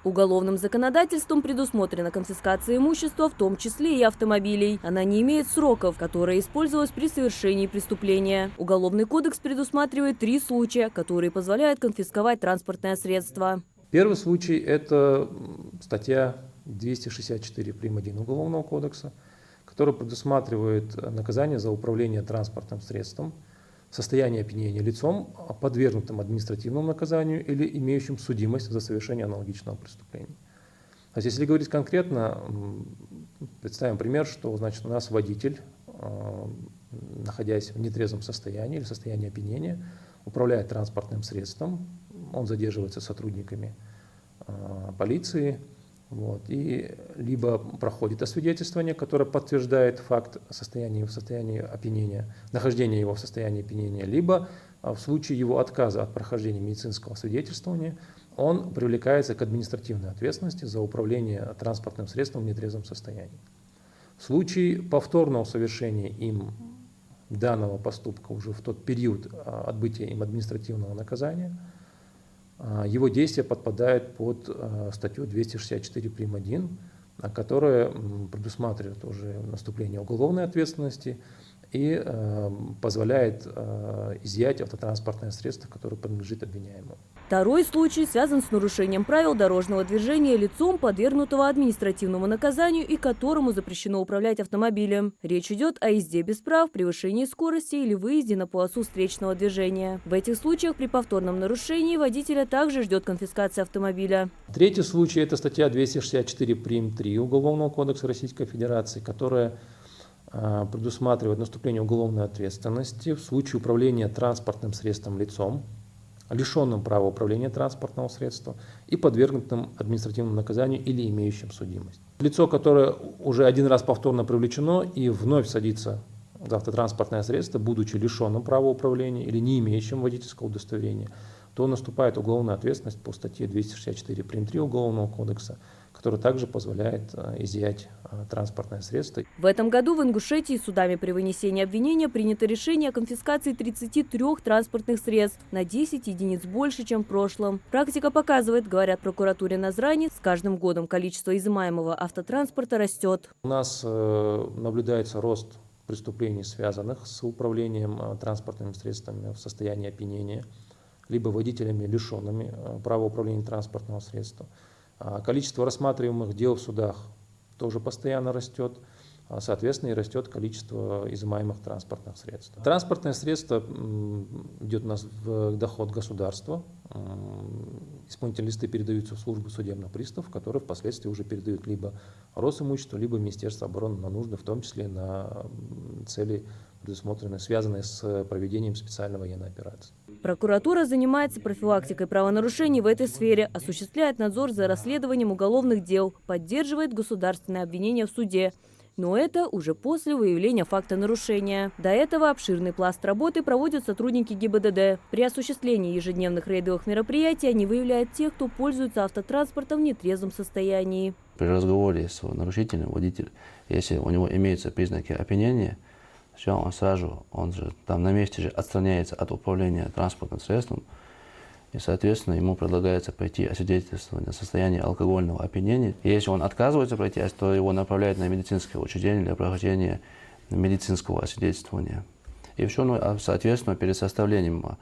Уголовным законодательством предусмотрена конфискация имущества, в том числе и автомобилей. Она не имеет сроков, которые использовались при совершении преступления. Уголовный кодекс предусматривает 3 случая, которые позволяют конфисковать транспортное средство. Первый случай – это статья 264 прим.1 Уголовного кодекса, которая предусматривает наказание за управление транспортным средством в состоянии опьянения лицом, подвергнутым административному наказанию или имеющим судимость за совершение аналогичного преступления. То есть, если говорить конкретно, представим пример, что значит, у нас водитель, находясь в нетрезвом состоянии или в состоянии опьянения, управляет транспортным средством, он задерживается сотрудниками полиции, и либо проходит освидетельствование, которое подтверждает факт в состоянии опьянения, нахождения его в состоянии опьянения, либо в случае его отказа от прохождения медицинского освидетельствования он привлекается к административной ответственности за управление транспортным средством в нетрезвом состоянии. В случае повторного совершения им данного поступка уже в тот период отбытия им административного наказания, его действие подпадает под статью 264 прим.1, которая предусматривает уже наступление уголовной ответственности и позволяет изъять автотранспортное средство, которое принадлежит обвиняемому. Второй случай связан с нарушением правил дорожного движения лицом, подвергнутого административному наказанию и которому запрещено управлять автомобилем. Речь идет о езде без прав, превышении скорости или выезде на полосу встречного движения. В этих случаях при повторном нарушении водителя также ждет конфискация автомобиля. Третий случай – это статья 264 прим.3 Уголовного кодекса Российской Федерации, которая предусматривает наступление уголовной ответственности в случае управления транспортным средством лицом, лишенным права управления транспортного средства и подвергнутым административному наказанию или имеющим судимость. Лицо, которое уже один раз повторно привлечено и вновь садится за автотранспортное средство, будучи лишенным права управления или не имеющим водительского удостоверения, то наступает уголовная ответственность по статье 264 прим.3 Уголовного кодекса, который также позволяет изъять транспортное средство. В этом году в Ингушетии судами при вынесении обвинения принято решение о конфискации 33 транспортных средств, на 10 единиц больше, чем в прошлом. Практика показывает, говорят прокуратуре Назрани, с каждым годом количество изымаемого автотранспорта растет. У нас наблюдается рост преступлений, связанных с управлением транспортными средствами в состоянии опьянения, либо водителями, лишенными права управления транспортного средства. Количество рассматриваемых дел в судах тоже постоянно растет, соответственно, и растет количество изымаемых транспортных средств. Транспортное средство идет у нас в доход государства. Исполнительные листы передаются в службу судебных приставов, которые впоследствии уже передают либо Росимуществу, либо Министерству обороны на нужды, в том числе на цели, предусмотренные, связанные с проведением специальной военной операции. Прокуратура занимается профилактикой правонарушений в этой сфере, осуществляет надзор за расследованием уголовных дел, поддерживает государственное обвинение в суде. Но это уже после выявления факта нарушения. До этого обширный пласт работы проводят сотрудники ГИБДД. При осуществлении ежедневных рейдовых мероприятий они выявляют тех, кто пользуется автотранспортом в нетрезвом состоянии. При разговоре с нарушителем водитель, если у него имеются признаки опьянения, он же там на месте же отстраняется от управления транспортным средством, и, соответственно, ему предлагается пройти освидетельствование состояния алкогольного опьянения. И если он отказывается пройти, то его направляют на медицинское учреждение для прохождения медицинского освидетельствования. И все, соответственно, перед составлением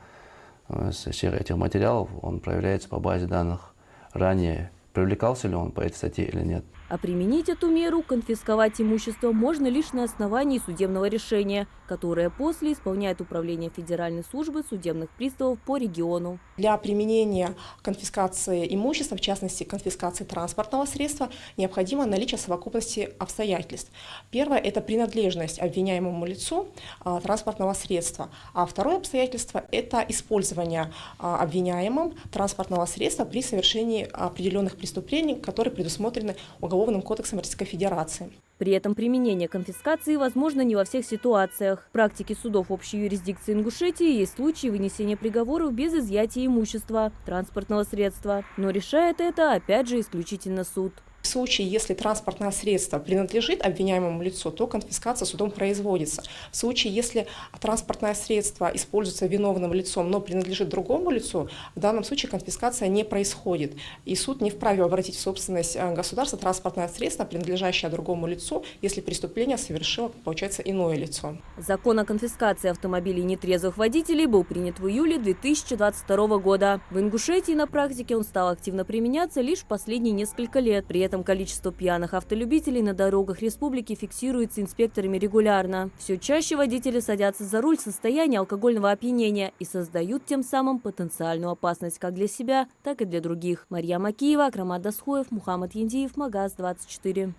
всех этих материалов он проверяется по базе данных ранее, привлекался ли он по этой статье или нет. А применить эту меру, конфисковать имущество, можно лишь на основании судебного решения, которое после исполняет Управление Федеральной службы судебных приставов по региону. Для применения конфискации имущества, в частности конфискации транспортного средства, необходимо наличие совокупности обстоятельств. Первое – это принадлежность обвиняемому лицу транспортного средства. А второе обстоятельство – это использование обвиняемым транспортного средства при совершении определенных преступлений, которые предусмотрены Уголовным кодексом Российской Федерации. При этом применение конфискации возможно не во всех ситуациях. В практике судов общей юрисдикции Ингушетии есть случаи вынесения приговоров без изъятия имущества, транспортного средства. Но решает это, опять же, исключительно суд. В случае, если транспортное средство принадлежит обвиняемому лицу, то конфискация судом производится. В случае, если транспортное средство используется виновным лицом, но принадлежит другому лицу, в данном случае конфискация не происходит. И суд не вправе обратить в собственность государства транспортное средство, принадлежащее другому лицу, если преступление совершило, получается, иное лицо. Закон о конфискации автомобилей нетрезвых водителей был принят в июле 2022 года. В Ингушетии на практике он стал активно применяться лишь в последние несколько лет. При этом количество пьяных автолюбителей на дорогах республики фиксируется инспекторами регулярно. Все чаще водители садятся за руль в состоянии алкогольного опьянения и создают тем самым потенциальную опасность как для себя, так и для других. Марьям Акиева, Акрамат Дасхоев, Мухаммад Яндиев, Магаз 24.